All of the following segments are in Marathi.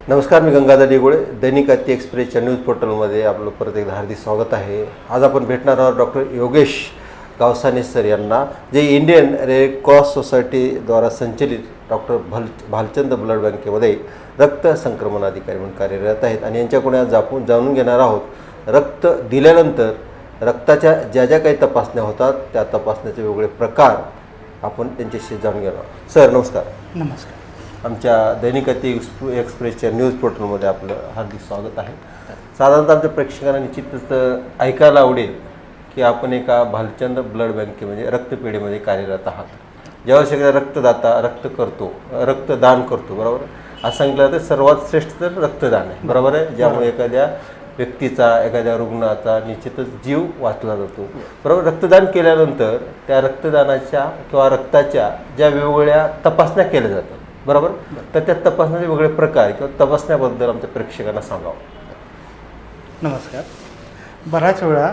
नमस्कार, मी गंगाधर डिगोळे. दैनिक अति एक्सप्रेसच्या न्यूज पोर्टलमध्ये आपलं परत एकदा हार्दिक स्वागत आहे. आज आपण भेटणार आहोत डॉक्टर योगेश गावसाने सर यांना, जे इंडियन रेड क्रॉस सोसायटीद्वारा संचलित डॉक्टर भालचंद ब्लड बँकेमध्ये रक्त संक्रमण अधिकारी म्हणून कार्यरत आहेत. आणि यांच्याकडून आज जाणून घेणार आहोत रक्त दिल्यानंतर रक्ताच्या ज्या काही तपासण्या होतात त्या तपासण्याचे वेगवेगळे प्रकार आपण त्यांच्याशी जाणून घेणार आहोत. सर नमस्कार. नमस्कार. आमच्या दैनिक अति एक्सप्रेसच्या न्यूज पोर्टलमध्ये आपलं हार्दिक स्वागत आहे. साधारणतः आमच्या प्रेक्षकांना निश्चितच ऐकायला आवडेल की आपण एका भालचंद ब्लड बँके म्हणजे रक्तपेढीमध्ये कार्यरत आहात. जेव्हा सगळ्या रक्तदाता रक्तदान करतो, बरोबर, असं सांगितलं तर सर्वात श्रेष्ठ तर रक्तदान आहे, बरोबर आहे, ज्यामुळे एखाद्या व्यक्तीचा, एखाद्या रुग्णाचा निश्चितच जीव वाचला जातो, बरोबर. रक्तदान केल्यानंतर त्या रक्तदानाच्या किंवा रक्ताच्या ज्या वेगवेगळ्या तपासण्या केल्या जातात, बरोबर, तर त्या तपासण्याचे वेगळे प्रकार किंवा तपासण्याबद्दल आमच्या प्रेक्षकांना सांगावं. नमस्कार. बऱ्याच वेळा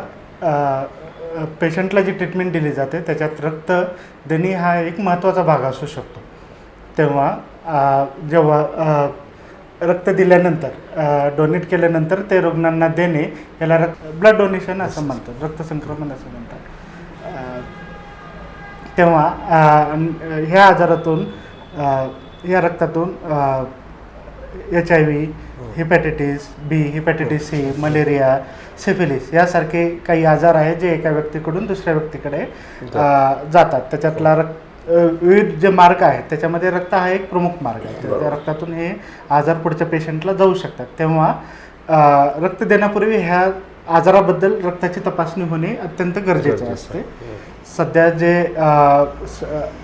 पेशंटला जी ट्रीटमेंट दिली जाते त्याच्यात रक्त देणे हा एक महत्त्वाचा भाग असू शकतो. तेव्हा जेव्हा रक्त दिल्यानंतर डोनेट केल्यानंतर ते रुग्णांना देणे याला ब्लड डोनेशन असं म्हणतात, रक्त संक्रमण असं म्हणतात. तेव्हा ह्या आजारातून या रक्तातून HIV, hepatitis B, hepatitis C, malaria, syphilis यासारखे काही आजार आहेत जे एका व्यक्तीकडून दुसऱ्या व्यक्तीकडे जातात. त्याच्यातला विविध जे मार्ग आहेत त्याच्यामध्ये रक्त हा एक प्रमुख मार्ग आहे. त्या रक्तातून हे आजार पुढच्या पेशंटला जाऊ शकतात. तेव्हा रक्त देण्यापूर्वी ह्या आजाराबद्दल रक्ताची तपासणी होणे अत्यंत गरजेचे असते. सध्या जे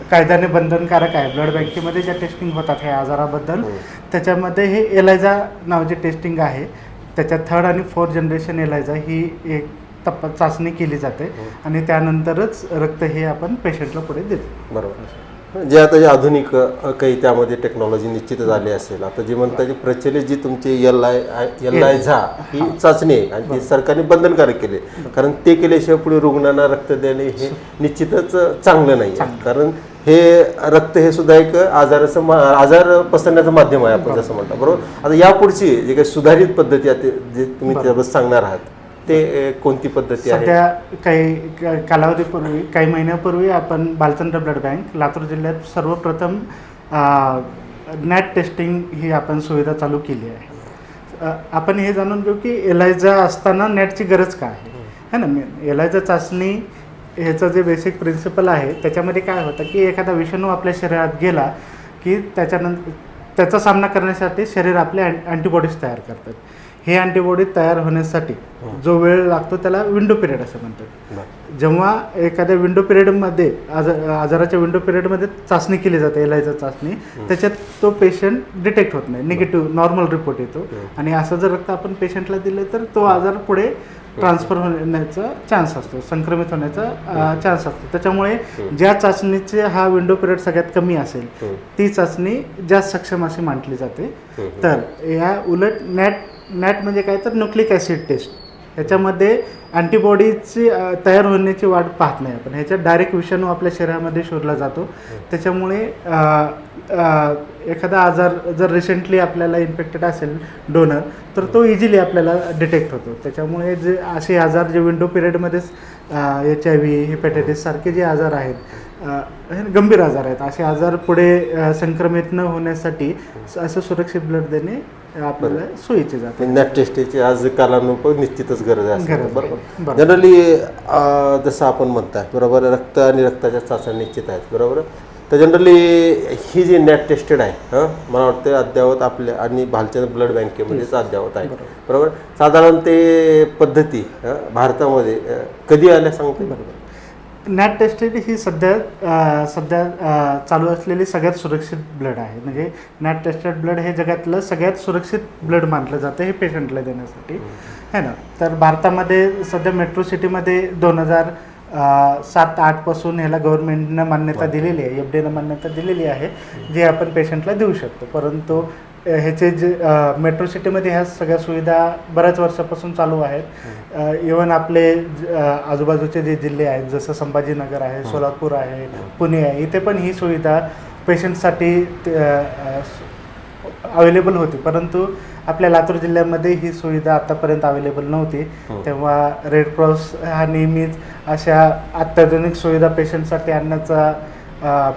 कायद्याने बंधनकारक आहे ब्लड बँकेमध्ये ज्या टेस्टिंग होतात ह्या आजाराबद्दल, त्याच्यामध्ये हे एलायझा नावाची टेस्टिंग आहे. त्याच्यात 3rd आणि 4th जनरेशन एलायझा ही एक चाचणी केली जाते आणि त्यानंतरच रक्त हे आपण पेशंटला पुढे देतो, बरोबर. जे आता जे आधुनिक काही त्यामध्ये टेक्नॉलॉजी निश्चितच आली असेल. आता जी म्हणतात जी प्रचलित जी तुमची एलायझा ही चाचणी आहे आणि ती सरकारने बंधनकारक केली, कारण ते केल्याशिवाय पुढे रुग्णांना रक्त देणे हे निश्चितच चांगलं नाही आहे. कारण हे रक्त हे सुद्धा एक आजार पसरण्याचं माध्यम आहे, आपण जसं म्हणतो, बरोबर. आता यापुढची जे काही सुधारित पद्धती आहे जे तुम्ही त्याबद्दल सांगणार आहात ते कोणती पद्धती आहे? सध्या काही कालावधीपूर्वी, काही महिन्यापूर्वी आपण भालचंद ब्लड बँक लातूर जिल्ह्यात सर्वप्रथम नॅट टेस्टिंग ही आपण सुविधा चालू केली आहे. आपण हे जाणून घेऊ की एलायझा असताना नॅटची गरज का आहे ना. एलायझा चाचणी ह्याचं जे बेसिक प्रिन्सिपल आहे त्याच्यामध्ये काय होतं की एखादा विषाणू आपल्या शरीरात गेला की त्याचा सामना करण्यासाठी शरीर आपले अँटीबॉडीज तयार करतात. हे अँटीबॉडी तयार होण्यासाठी जो वेळ लागतो त्याला विंडो पिरियड असं म्हणतात. जेव्हा एखाद्या विंडो पिरियडमध्ये आजाराच्या विंडो पिरियडमध्ये चाचणी केली जाते एलायझा चाचणी, त्याच्यात तो पेशंट डिटेक्ट होत नाही, निगेटिव्ह नॉर्मल रिपोर्ट येतो आणि असं जर रक्त आपण पेशंटला दिलं तर तो आजार पुढे ट्रान्सफर होण्याचा चान्स असतो, संक्रमित होण्याचा चान्स असतो. त्याच्यामुळे ज्या चाचणीचे हा विंडो पिरियड सगळ्यात कमी असेल ती चाचणी जास्त सक्षम अशी मानली जाते. तर या उलट नॅट म्हणजे काय तर न्यूक्लिक ॲसिड टेस्ट, ह्याच्यामध्ये अँटीबॉडीची तयार होण्याची वाट पाहत नाही आपण, ह्याच्यात डायरेक्ट विषाणू आपल्या शरीरामध्ये शोधला जातो. त्याच्यामुळे एखादा आजार जर रिसेंटली आपल्याला इन्फेक्टेड असेल डोनर तर तो इझिली आपल्याला डिटेक्ट होतो. त्याच्यामुळे जे असे आजार जे विंडो पिरियडमध्येच HIV, हेपॅटायटिस सारखे जे आजार आहेत, गंभीर आजार आहेत, असे आजार पुढे संक्रमित न होण्यासाठी असं सुरक्षित ब्लड देणे आपल्याला सोयीचे जाते. नॅट टेस्टची आज कालानुरूप निश्चितच गरज आहे, बरोबर. जनरली जसं आपण म्हणताय, बरोबर, रक्त आणि रक्ताच्या चाचण्या निश्चित आहेत, बरोबर. तर जनरली ही जी नॅट टेस्टेड आहे मला वाटतं अद्यावत आपल्या आणि भालचंद ब्लड बँकेमध्येच अद्यावत आहे, बरोबर. साधारण ते पद्धती भारतामध्ये कधी आल्या सांगते? बरोबर. नॅट टेस्टेड ही सध्या चालू असलेली सगळ्यात सुरक्षित ब्लड आहे. म्हणजे नॅट टेस्टेड ब्लड हे जगातलं सगळ्यात सुरक्षित ब्लड मानलं जातं हे पेशंटला देण्यासाठी, है ना. तर भारतामध्ये सध्या मेट्रो सिटीमध्ये 2007-08 पासून ह्याला गव्हर्नमेंटनं मान्यता दिलेली आहे, FDAनं मान्यता दिलेली आहे, जे आपण पेशंटला देऊ शकतो. परंतु ह्याचे जे मेट्रो सिटीमध्ये ह्या सगळ्या सुविधा बऱ्याच वर्षापासून चालू आहेत. इवन आपले आजूबाजूचे जे जिल्हे आहेत जसं संभाजीनगर आहे, सोलापूर आहे, पुणे आहे, इथे पण ही सुविधा पेशंटसाठी अवेलेबल होती, परंतु आपल्या लातूर जिल्ह्यामध्ये ही सुविधा आतापर्यंत अवेलेबल नव्हती. तेव्हा रेड क्रॉस हा नेहमीच अशा अत्याधुनिक सुविधा पेशंटसाठी आणण्याचा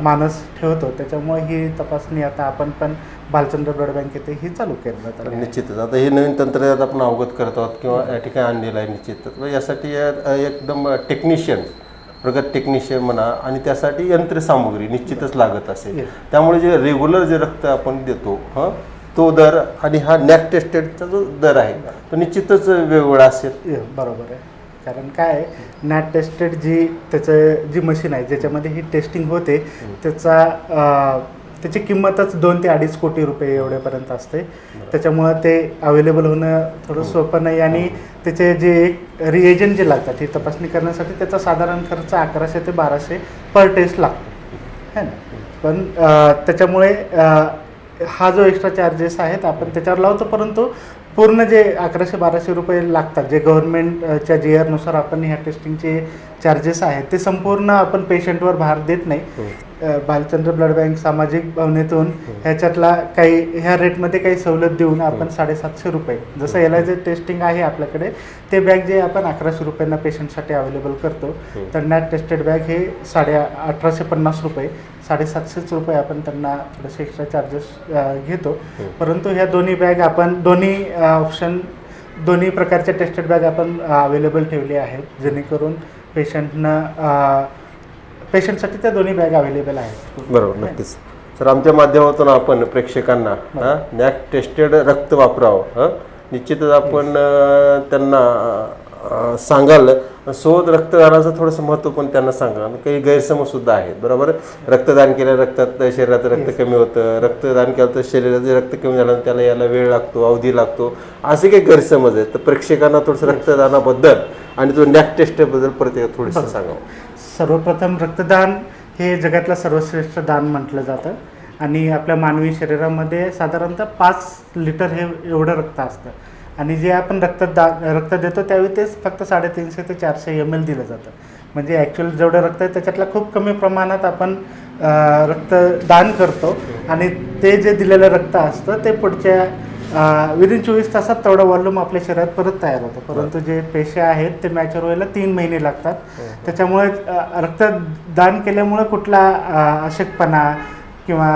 मानस ठेवतो. त्याच्यामुळे ही तपासणी आता आपण पण भालचंद्र ब्लड बँक येथे ही चालू करण्यात आली आहे. निश्चितच आता हे नवीन तंत्रज्ञान आपण अवगत करत आहोत किंवा या ठिकाणी आणलेलं आहे निश्चितच. मग यासाठी एकदम टेक्निशियन, प्रगत टेक्निशियन म्हणा, आणि त्यासाठी यंत्रसामुग्री निश्चितच लागत असेल. त्यामुळे जे रेग्युलर जे रक्त आपण देतो तो दर आणि हा नॅक टेस्टेडचा जो दर आहे तो निश्चितच वेगवेगळा असेल. बरोबर आहे. कारण काय आहे, नॅट टेस्टेड जी मशीन आहे ज्याच्यामध्ये ही टेस्टिंग होते त्याची किंमतच 2 ते 2.5 कोटी रुपये एवढ्यापर्यंत असते. त्याच्यामुळं ते अवेलेबल होणं थोडं सोपं नाही. आणि त्याचे जे एक रिएजंट जे लागतात ही तपासणी करण्यासाठी त्याचा साधारण खर्च 1100 ते 1200 पर टेस्ट लागतो है ना. पण त्याच्यामुळे हा जो एक्स्ट्रा चार्जेस आहेत आपण त्याच्यावर लावतो, परंतु पूर्ण जे 1100-1200 रुपये लागतात जे गव्हर्नमेंटच्या GR नुसार आपण ह्या टेस्टिंगचे चार्जेस आहेत ते संपूर्ण आपण पेशंटवर भार देत नाही. भालचंद्र ब्लड बँक सामाजिक भावनेतून ह्याच्यातला ह्या रेटमध्ये काही सवलत देऊन आपण 750 रुपये, जसं याला जे टेस्टिंग आहे आपल्याकडे ते बॅग जे आपण 1100 रुपयांना पेशंटसाठी अवेलेबल करतो, तर नॅट टेस्टेड बॅग हे 1850 रुपये, 750 रुपये आपण त्यांना थोडेसे एक्स्ट्रा चार्जेस घेतो. परंतु ह्या दोन्ही बॅग आपण दोन्ही प्रकारच्या टेस्टेड बॅग आपण अवेलेबल ठेवले आहेत जेणेकरून पेशंटसाठी त्या दोन्ही बॅग अवेलेबल आहेत. बरोबर, नक्कीच. सर, आमच्या माध्यमातून आपण प्रेक्षकांना नॅक टेस्टेड रक्त वापरावं निश्चितच आपण त्यांना सांगाल. सोबत रक्तदानाचं थोडंसं महत्त्व पण त्यांना सांगा. काही गैरसमजसुद्धा आहेत. बरोबर, रक्तदान केलं रक्तात शरीराचं रक्त कमी होतं, रक्तदान केलं तर शरीराचं रक्त कमी झालं त्याला यायला वेळ लागतो, अवधी लागतो, असे काही गैरसमज आहेत. तर प्रेक्षकांना थोडंसं रक्तदानाबद्दल आणि तो नॅक टेस्टबद्दल प्रत्येक थोडंसं सांगावं. सर्वप्रथम रक्तदान हे जगातलं सर्वश्रेष्ठ दान म्हटलं जातं आणि आपल्या मानवी शरीरामध्ये साधारणतः 5 लिटर हे एवढं रक्त असतं. आणि जे आपण रक्त देतो त्यावेळी तेच फक्त 350 ते 400 ml दिलं जातं. म्हणजे ॲक्च्युअल जेवढं रक्त आहे त्याच्यातलं खूप कमी प्रमाणात आपण रक्तदान करतो आणि ते जे दिलेलं रक्त असतं ते पुढच्या विदिन 24 तासात तेवढं वॉल्यूम आपल्या शरीरात परत तयार होतं. परंतु जे पेशे आहेत ते मॅच्युअर व्हायला 3 महिने लागतात. त्याच्यामुळे रक्तदान केल्यामुळे कुठला अशक्तपणा किंवा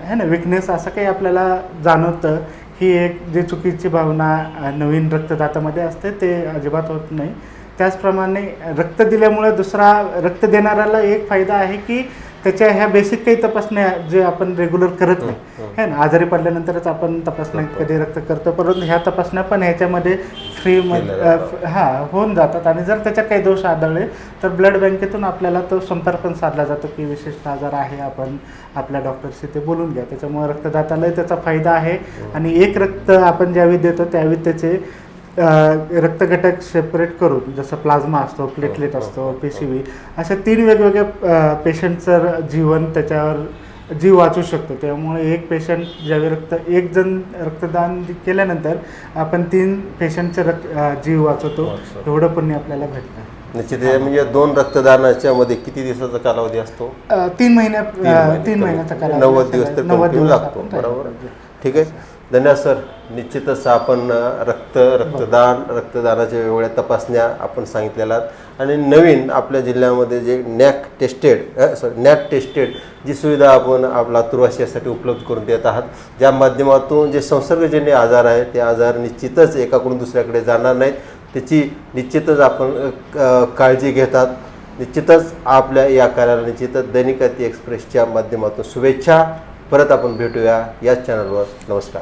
है ना विकनेस असं काही आपल्याला जाणवतं, ही एक जी चुकीची भावना नवीन रक्तदात्यामध्ये असते ते अजिबात होत नाही. त्याचप्रमाणे रक्त दिल्यामुळे दुसरा रक्त देणाऱ्याला एक फायदा आहे की त्याच्या ह्या बेसिक काही तपासण्या जे आपण रेग्युलर करत नाही है ना, आजारी पडल्यानंतरच आपण तपासण्या कधी रक्त करतो, परंतु ह्या तपासण्या पण ह्याच्यामध्ये फ्रीमध्ये होऊन जातात. आणि जर त्याच्यात काही दोष आढळले तर ब्लड बँकेतून आपल्याला तो संपर्क पण साधला जातो की विशिष्ट आजार आहे, आपण आपल्या डॉक्टरशी ते बोलून घ्या. त्याच्यामुळे रक्तदात्यालाही त्याचा फायदा आहे. आणि एक रक्त आपण ज्यावेळी देतो त्यावेळी त्याचे रक्तघटक सेपरेट करून, जसं प्लाझ्मा असतो, प्लेटलेट असतो, PCV, अशा 3 वेगवेगळ्या पेशंटचं त्याच्यावर जीव वाचू शकतो. त्यामुळे एक पेशंट ज्यावेळी एक जण रक्तदान केल्यानंतर आपण 3 पेशंटचे जीव वाचवतो. एवढं पुण्य आपल्याला भेटतं. निश्चित. म्हणजे 2 रक्तदानाच्या मध्ये किती दिवसाचा कालावधी असतो? 3 महिन्याचा कालावधी, 90 दिवस तर कंटिन्यू लागतो. बरोबर, ठीक आहे. धन्यवाद सर. निश्चितच आपण रक्तदानाच्या वेगवेगळ्या तपासण्या आपण सांगितलेल्या आणि नवीन आपल्या जिल्ह्यामध्ये जे नॅक टेस्टेड जी सुविधा आपण लातूरवासियासाठी उपलब्ध करून देत आहात, ज्या माध्यमातून जे संसर्गजन्य आजार आहेत ते आजार निश्चितच एकाकडून दुसऱ्याकडे जाणार नाहीत, त्याची निश्चितच आपण काळजी घेतात. निश्चितच आपल्या या कार्याला निश्चितच दैनिक अति एक्सप्रेसच्या माध्यमातून शुभेच्छा. परत आपण भेटूया याच चॅनलवर. नमस्कार.